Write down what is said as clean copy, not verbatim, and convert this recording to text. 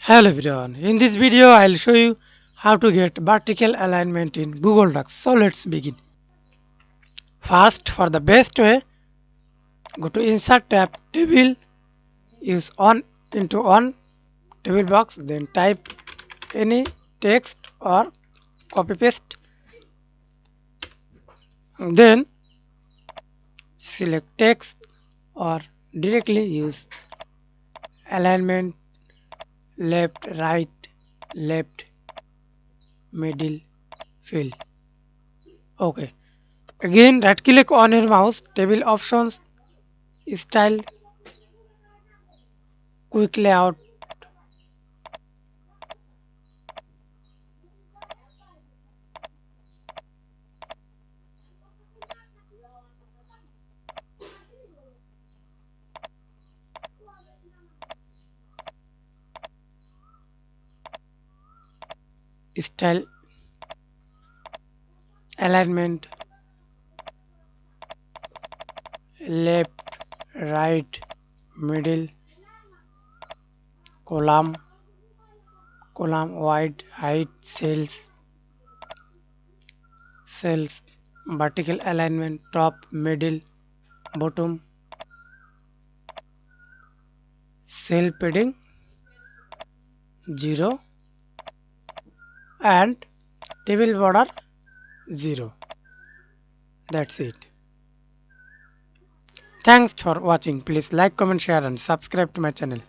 Hello everyone, in this video I'll show you how to get vertical alignment in Google Docs. So let's begin. First, for the best way, go to Insert tab, Table, use on into on table box, then type any text or copy paste, then select text or directly use alignment left, right, left, middle, fill. Okay. Again, right click on your mouse, table options, style, quick layout, style, alignment, left, right, middle, column, column wide, height, cells, vertical alignment, top, middle, bottom, cell padding 0 and table border 0. That's it. Thanks for watching. Please like, comment, share and subscribe to my channel.